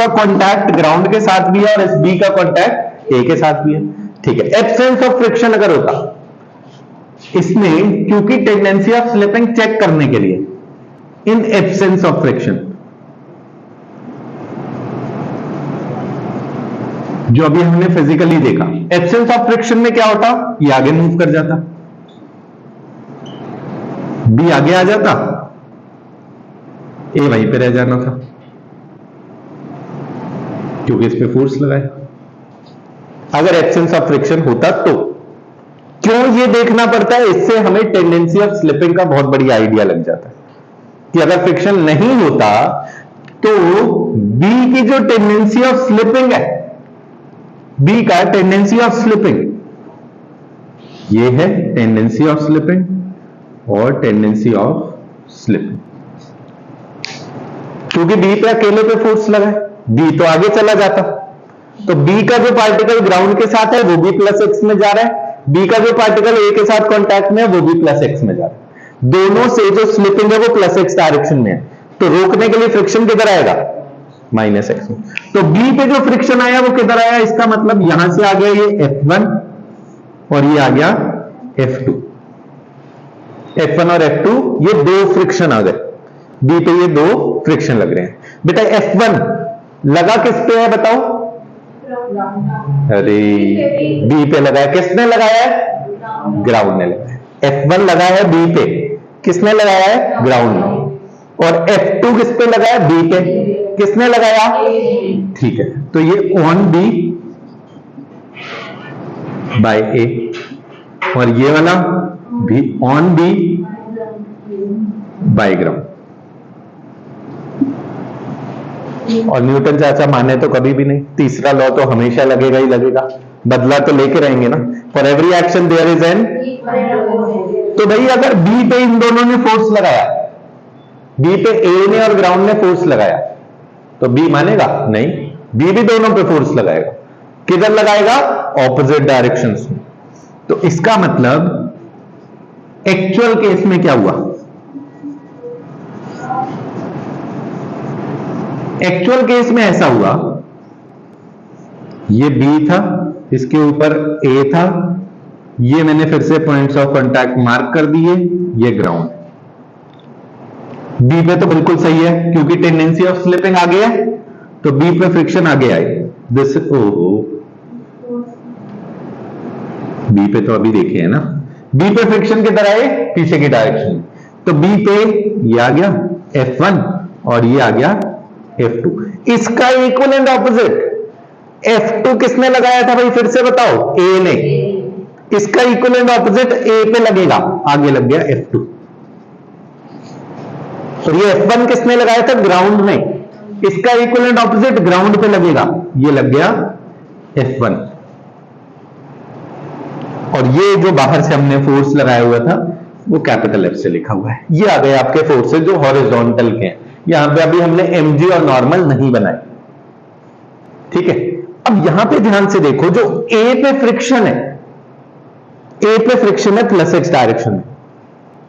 का contact ground के साथ भी है और इस बी का कॉन्टैक्ट ए के साथ भी है, ठीक है। एब्सेंस ऑफ फ्रिक्शन अगर होता इसमें, क्योंकि टेंडेंसी ऑफ स्लिपिंग चेक करने के लिए, इन एब्सेंस ऑफ फ्रिक्शन, जो अभी हमने फिजिकली देखा, एब्सेंस ऑफ फ्रिक्शन में क्या होता, ये आगे मूव कर जाता, बी आगे आ जाता, ए वहीं पे रह जाना था, क्योंकि इस पे फोर्स लगाए। अगर एब्सेंस ऑफ फ्रिक्शन होता तो क्यों ये देखना पड़ता है, इससे हमें टेंडेंसी ऑफ स्लिपिंग का बहुत बड़ी आइडिया लग जाता है कि अगर फ्रिक्शन नहीं होता तो बी की जो टेंडेंसी ऑफ स्लिपिंग है, बी का टेंडेंसी ऑफ स्लिपिंग, ये है टेंडेंसी ऑफ स्लिपिंग और टेंडेंसी ऑफ स्लिपिंग, क्योंकि बी पे अकेले पे फोर्स लगा है, बी तो आगे चला जाता, तो बी का जो पार्टिकल ग्राउंड के साथ है वो भी प्लस एक्स में जा रहा है, बी का जो पार्टिकल ए के साथ कांटेक्ट में है वो भी प्लस एक्स में जा रहा है, दोनों से जो स्लिपिंग है वो प्लस एक्स डायरेक्शन में है, तो रोकने के लिए फ्रिक्शन किधर आएगा, माइनस एक्स में। तो बी पे जो फ्रिक्शन आया वो किधर आया, इसका मतलब यहां से आ गया ये F1 और ये आ गया F2, F1 और F2 ये दो फ्रिक्शन आ गए, बी पे ये दो फ्रिक्शन लग रहे हैं। बेटा F1 लगा किस पे है बताओ, अरे बी पे लगा है, किसने लगाया है, ग्राउंड ने लगाया है। F1 लगा है बी पे, किसने लगाया है, ग्राउंड ने, और F2 किस पे लगा है, बी पे, किसने लगाया, ठीक है। तो ये ऑन बी बाय ए, और ये वाला भी ऑन बी बाय ग्राउंड। और न्यूटन चाचा माने तो कभी भी नहीं, तीसरा लॉ तो हमेशा लगेगा ही लगेगा, बदला तो लेके रहेंगे ना, for every action there is an. तो भाई अगर बी पे इन दोनों ने फोर्स लगाया, बी पे ए ने और ग्राउंड ने फोर्स लगाया, तो बी मानेगा नहीं, बी भी दोनों पे फोर्स लगाएगा, किधर लगाएगा, ऑपोजिट डायरेक्शंस में। तो इसका मतलब एक्चुअल केस में क्या हुआ, एक्चुअल केस में ऐसा हुआ, ये बी था, इसके ऊपर ए था, ये मैंने फिर से पॉइंट्स ऑफ कांटेक्ट मार्क कर दिए, ये ग्राउंड, बी पे तो बिल्कुल सही है क्योंकि टेंडेंसी ऑफ स्लिपिंग आगे है, तो बी पे फ्रिक्शन आगे आए, दिस ओहो, बी पे तो अभी देखे है ना, बी पे फ्रिक्शन किधर आए, पीछे की डायरेक्शन में, तो बी पे ये आ गया F1 और ये आ गया F2, इसका इक्विवेलेंट ऑपोजिट F2 किसने लगाया था भाई, फिर से बताओ, A ने, इसका इक्विवेलेंट ऑपोजिट A पे लगेगा, आगे लग गया F2, और ये F1 किसने लगाया था, ग्राउंड में, इसका इक्विवेलेंट ऑपोजिट ग्राउंड पे लगेगा, ये लग गया F1, और ये जो बाहर से हमने फोर्स लगाया हुआ था वो कैपिटल F से लिखा हुआ है। ये आ गए आपके फोर्सेस जो हॉरिजॉन्टल के हैं, यहां पे अभी हमने mg और नॉर्मल नहीं बनाए, ठीक है। अब यहां पे ध्यान से देखो, जो A पे फ्रिक्शन है, A पे फ्रिक्शन है प्लस एक्स डायरेक्शन में,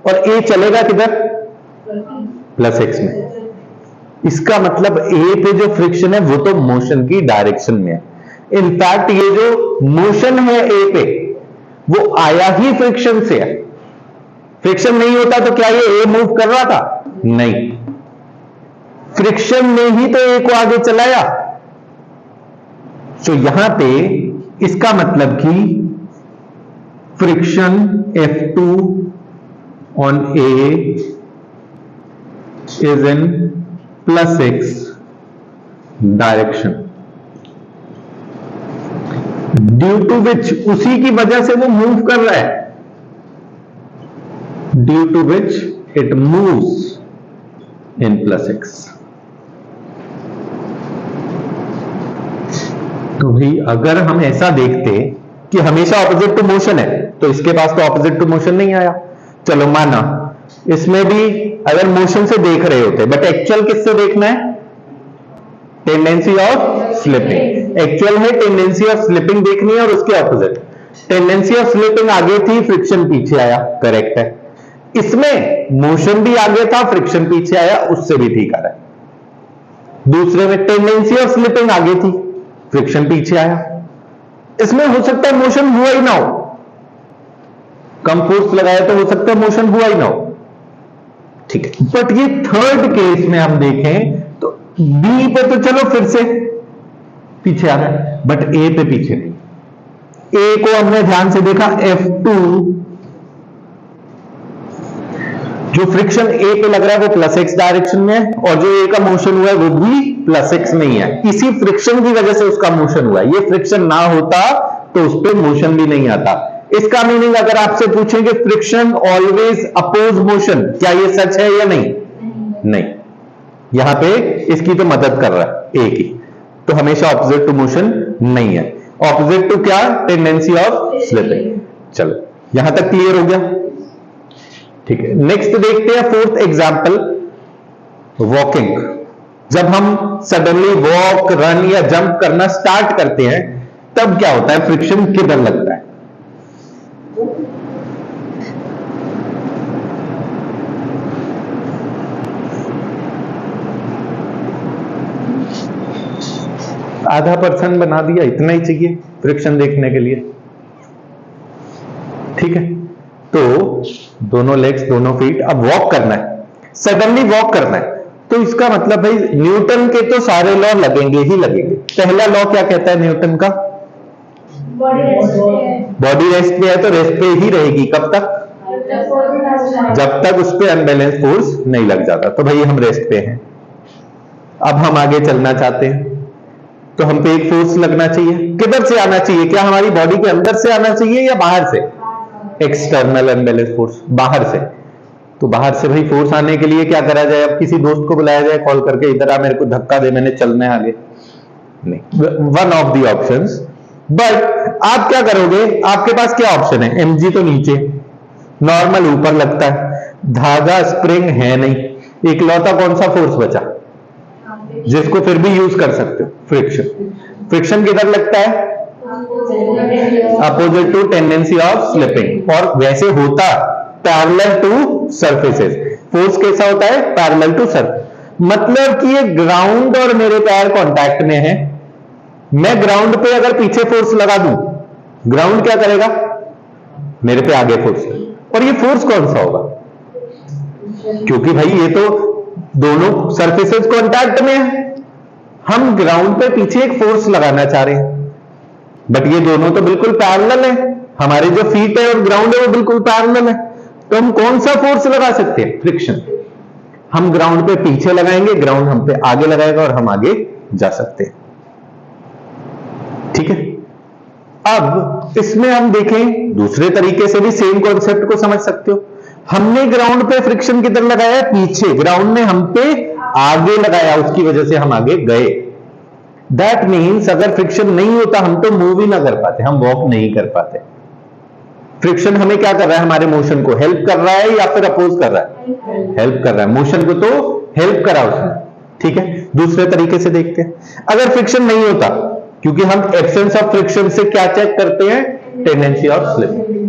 और A चलेगा किधर, प्लस एक्स में, इसका मतलब A पे जो फ्रिक्शन है वो तो मोशन की डायरेक्शन में है। इनफैक्ट ये जो मोशन है A पे वो आया ही फ्रिक्शन से है, फ्रिक्शन नहीं होता तो क्या ये A मूव कर रहा था, नहीं, फ्रिक्शन ने ही तो A को आगे चलाया। तो यहां पे इसका मतलब कि friction F2 on A is in plus X direction, due to which, उसी की वजह से वो मूव कर रहा है, due to which it moves in plus X. तो भाई अगर हम ऐसा देखते कि हमेशा ऑपोजिट टू मोशन है, तो इसके पास तो ऑपोजिट टू मोशन नहीं आया, चलो माना इसमें भी अगर मोशन से देख रहे होते, बट एक्चुअल किससे देखना है, टेंडेंसी ऑफ स्लिपिंग, एक्चुअल में टेंडेंसी ऑफ स्लिपिंग देखनी है और उसके ऑपोजिट, टेंडेंसी ऑफ स्लिपिंग आगे थी, फ्रिक्शन पीछे आया, करेक्ट है। इसमें मोशन भी आगे था, फ्रिक्शन पीछे आया, उससे भी ठीक आ रहा है। दूसरे में टेंडेंसी ऑफ स्लिपिंग आगे थी, फ्रिक्शन पीछे आया। इसमें हो सकता है मोशन हुआ ही ना हो, कम फोर्स लगाया तो हो सकता है मोशन हुआ ही ना हो, ठीक है। बट ये थर्ड केस में हम देखें तो बी पे तो चलो फिर से पीछे आ रहा है, बट ए पे पीछे नहीं। ए को हमने ध्यान से देखा, F2 जो फ्रिक्शन ए पे लग रहा है वो प्लस एक्स डायरेक्शन में है, और जो ए का मोशन हुआ है वो भी प्लस एक्स में ही है। इसी फ्रिक्शन की वजह से उसका मोशन हुआ है। ये फ्रिक्शन ना होता तो उस पर मोशन भी नहीं आता। इसका मीनिंग अगर आपसे पूछें कि फ्रिक्शन ऑलवेज अपोज मोशन, क्या ये सच है या नहीं? नहीं। यहां पे इसकी तो मदद कर रहा है ए की, तो हमेशा ऑपोजिट टू मोशन नहीं है। ऑपोजिट टू क्या? Tendency of slipping. चलो यहां तक क्लियर हो गया, ठीक है। नेक्स्ट देखते हैं फोर्थ एग्जांपल, वॉकिंग। जब हम सडनली वॉक, रन या जंप करना स्टार्ट करते हैं तब क्या होता है? फ्रिक्शन किधर लगता है? आधा % बना दिया, इतना ही चाहिए फ्रिक्शन देखने के लिए, ठीक है। तो दोनों लेग्स, दोनों फीट, अब वॉक करना है, सडनली वॉक करना है, तो इसका मतलब भाई न्यूटन के तो सारे लॉ लगेंगे ही लगेंगे। पहला लॉ क्या कहता है न्यूटन का? बॉडी रेस्ट पे है तो रेस्ट पे ही रहेगी, कब तक? जब तक उस पर अनबैलेंस फोर्स नहीं लग जाता। तो भाई हम रेस्ट पे हैं। अब हम आगे चलना चाहते हैं तो हम पे एक फोर्स लगना चाहिए। किधर से आना चाहिए? क्या हमारी बॉडी के अंदर से आना चाहिए या बाहर से? एक्सटर्नल अनबैलेंस फोर्स, बाहर से। तो बाहर से भाई फोर्स आने के लिए क्या करा जाए? अब किसी दोस्त को बुलाया जाए कॉल करके, इधर आ, मेरे को धक्का दे, मैंने चलना है आगे? नहीं, one of the options. But आप क्या करोगे? आपके पास क्या ऑप्शन है? mg तो नीचे, नॉर्मल ऊपर लगता है, धागा स्प्रिंग है नहीं, इकलौता कौन सा फोर्स बचा जिसको फिर भी यूज कर सकते हो? फ्रिक्शन। फ्रिक्शन किधर लगता है? Opposite to tendency of slipping, और वैसे होता पैरेलल टू सरफेसेस। फोर्स कैसा होता है? Parallel to surface. मतलब कि ये ग्राउंड और मेरे पैर कांटेक्ट में है, मैं ग्राउंड पे अगर पीछे फोर्स लगा दूं, ग्राउंड क्या करेगा? मेरे पे आगे फोर्स। और ये फोर्स कौन सा होगा? क्योंकि भाई ये तो दोनों सरफेसेस कांटेक्ट में है, हम ग्राउंड पे पीछे एक फोर्स लगाना चाह रहे हैं, बट ये दोनों तो बिल्कुल पैरेलल है, हमारे जो फीट है और ग्राउंड है वो बिल्कुल पैरेलल है। तो हम कौन सा फोर्स लगा सकते हैं? फ्रिक्शन। हम ग्राउंड पे पीछे लगाएंगे, ग्राउंड हम पे आगे लगाएगा और हम आगे जा सकते हैं, ठीक है। अब इसमें हम देखें दूसरे तरीके से भी सेम कॉन्सेप्ट को समझ सकते हो। हमने ग्राउंड पे फ्रिक्शन किधर लगाया? पीछे। ग्राउंड ने हम पे आगे लगाया, उसकी वजह से हम आगे गए। दैट मीन्स अगर फ्रिक्शन नहीं होता हम तो मूव ही ना कर पाते, हम वॉक नहीं कर पाते। फ्रिक्शन हमें क्या कर रहा है? हमारे मोशन को हेल्प कर रहा है या फिर अपोज कर रहा है? हेल्प कर रहा है। मोशन को तो हेल्प करा उसने, ठीक है। दूसरे तरीके से देखते हैं, अगर फ्रिक्शन नहीं होता, क्योंकि हम एब्सेंस ऑफ फ्रिक्शन से क्या चेक करते हैं? Tendency of slipping.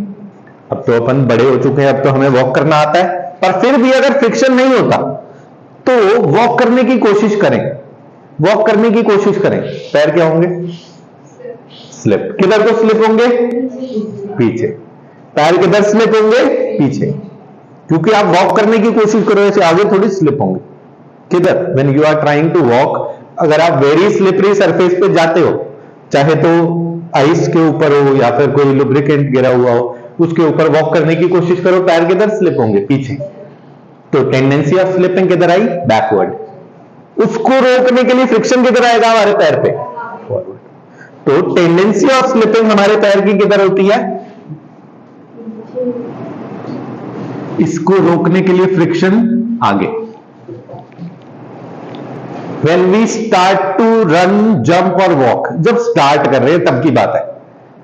अब तो अपन बड़े हो चुके हैं, अब तो हमें वॉक करना आता है, पर फिर भी अगर फ्रिक्शन नहीं होता तो वॉक करने की कोशिश करें, वॉक करने की कोशिश करें, पैर क्या होंगे? स्लिप। किधर को स्लिप होंगे? पीछे। पैर किधर स्लिप होंगे? पीछे। क्योंकि आप वॉक करने की कोशिश करो, ऐसे आगे थोड़ी स्लिप होंगे। किधर? When you are trying to walk, अगर आप वेरी स्लिपरी सरफेस पे जाते हो, चाहे तो आइस के ऊपर हो या फिर कोई लुब्रिकेंट गिरा हुआ हो, उसके ऊपर वॉक करने की कोशिश करो, पैर किधर स्लिप होंगे? पीछे। तो टेंडेंसी ऑफ स्लिपिंग किधर आई? बैकवर्ड। उसको रोकने के लिए फ्रिक्शन किधर आएगा? हमारे पैर पे, फॉरवर्ड। तो टेंडेंसी ऑफ स्लिपिंग हमारे पैर की किधर होती है? इसको रोकने के लिए फ्रिक्शन आगे। When we start to run, jump और walk, जब स्टार्ट कर रहे हैं तब की बात है।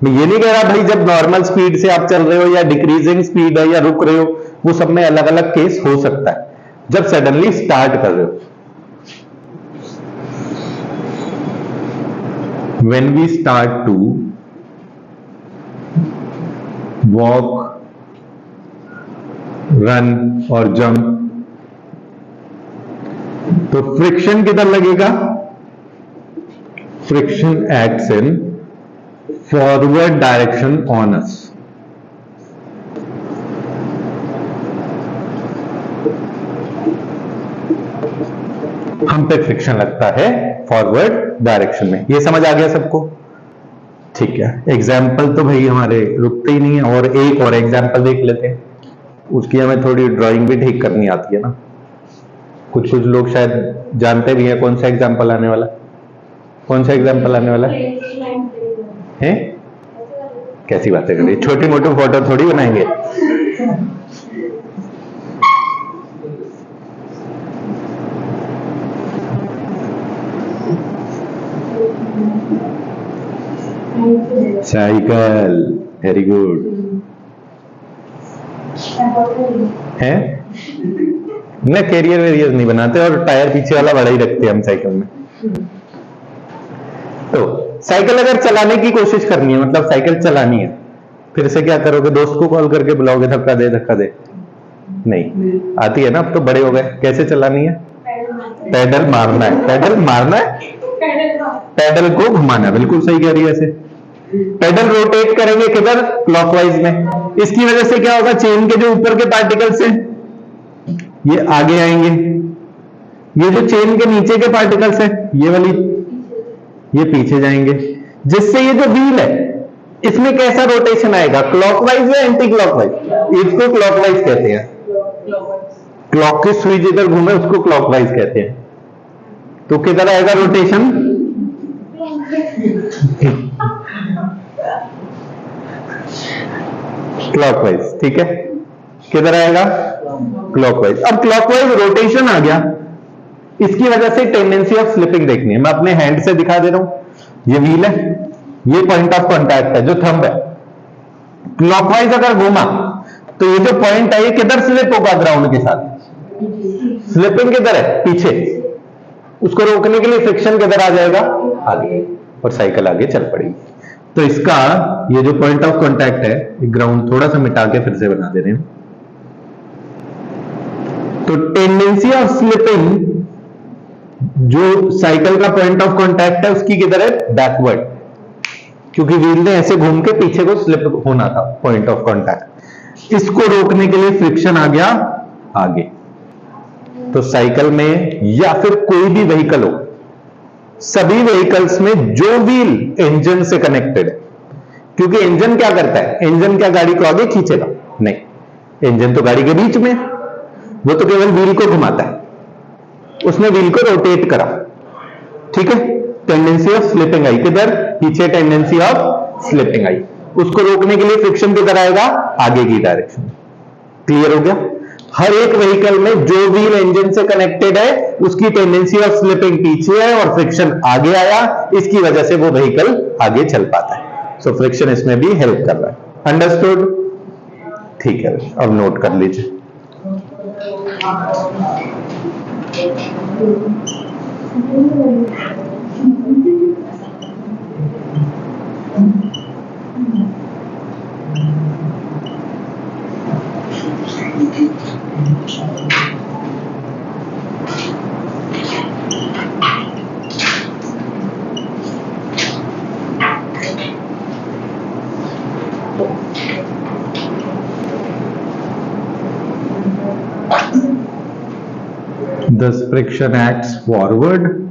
मैं ये नहीं कह रहा भाई जब नॉर्मल स्पीड से आप चल रहे हो या डिक्रीजिंग स्पीड है या रुक रहे हो, वो सब में अलग अलग केस हो सकता है। जब सडनली स्टार्ट कर रहे हो, when we start to walk, run और jump, तो फ्रिक्शन किधर लगेगा? Friction acts in forward direction on us. हम पे फ्रिक्शन लगता है फॉरवर्ड डायरेक्शन में। ये समझ आ गया सबको? ठीक है, एग्जाम्पल तो भाई हमारे रुकते ही नहीं है, और एक और एग्जाम्पल देख लेते हैं। उसकी हमें थोड़ी ड्राइंग भी ठीक करनी आती है ना। कुछ कुछ लोग शायद जानते भी हैं कौन सा एग्जाम्पल आने वाला। कौन सा एग्जाम्पल आने वाला है? कैसी बातें कर रही, छोटी मोटी फोटो थोड़ी बनाएंगे। साइकिल, वेरी गुड है ना। कैरियर वेरियर नहीं बनाते, और टायर पीछे वाला बड़ा ही रखते हैं हम साइकिल में। तो साइकिल अगर चलाने की कोशिश करनी है, मतलब साइकिल चलानी है, फिर से क्या करोगे? दोस्त को कॉल करके बुलाओगे धक्का दे धक्का दे? नहीं आती है ना, अब तो बड़े हो गए। कैसे चलानी है? पैडल मारना है। पैडल मारना है, पैडल को घुमाना। बिल्कुल सही कह रही है। ऐसे पैडल रोटेट करेंगे किधर? क्लॉकवाइज में। इसकी वजह से क्या होगा? चेन के जो ऊपर के पार्टिकल्स हैं ये आगे आएंगे, ये जो चेन के नीचे के पार्टिकल्स हैं ये वाली ये पीछे जाएंगे, जिससे ये जो व्हील है इसमें कैसा रोटेशन आएगा? क्लॉकवाइज या एंटी क्लॉकवाइज? इसको क्लॉकवाइज कहते हैं। क्लॉक की सुई जिधर घूमे उसको क्लॉकवाइज कहते हैं। तो किधर आएगा रोटेशन? क्लॉकवाइज। ठीक है, किधर आएगा? क्लॉकवाइज। अब क्लॉकवाइज रोटेशन आ गया, इसकी वजह से टेंडेंसी ऑफ स्लिपिंग देखनी है। मैं अपने हैंड से दिखा दे रहा हूं। ये व्हील है, ये पॉइंट ऑफ कांटेक्ट है जो थंब है। क्लॉकवाइज अगर घूमा तो ये जो पॉइंट है ये किधर स्लिप होगा? ग्राउंड के साथ। स्लिपिंग किधर है? पीछे। उसको रोकने के लिए फ्रिक्शन किधर आ जाएगा? आगे, और साइकिल आगे चल पड़ेगी। तो इसका ये जो पॉइंट ऑफ कांटेक्ट है, ग्राउंड थोड़ा सा मिटा के फिर से बना दे रहे हैं। तो टेंडेंसी ऑफ स्लिपिंग, जो साइकिल का पॉइंट ऑफ कांटेक्ट है उसकी किधर है? बैकवर्ड, क्योंकि व्हील ने ऐसे घूम के पीछे को स्लिप होना था पॉइंट ऑफ कांटेक्ट। इसको रोकने के लिए फ्रिक्शन आ गया आगे। तो साइकिल में या फिर कोई भी व्हीकल हो, सभी व्हीकल्स में जो व्हील इंजन से कनेक्टेड है, क्योंकि इंजन क्या करता है? इंजन क्या गाड़ी को आगे खींचेगा? नहीं, इंजन तो गाड़ी के बीच में, वो तो केवल व्हील को घुमाता है। उसने व्हील को रोटेट करा, ठीक है। टेंडेंसी ऑफ स्लिपिंग आई किधर? पीछे टेंडेंसी ऑफ स्लिपिंग आई। उसको रोकने के लिए फ्रिक्शन किधर आएगा? आगे की डायरेक्शन। क्लियर हो गया? हर एक व्हीकल में जो व्हील इंजन से कनेक्टेड है उसकी टेंडेंसी ऑफ स्लिपिंग पीछे है और फ्रिक्शन आगे आया, इसकी वजह से वो व्हीकल आगे चल पाता है। सो फ्रिक्शन इसमें भी हेल्प कर रहा है। अंडरस्टूड? ठीक है, अब नोट कर लीजिए। Thus friction acts forward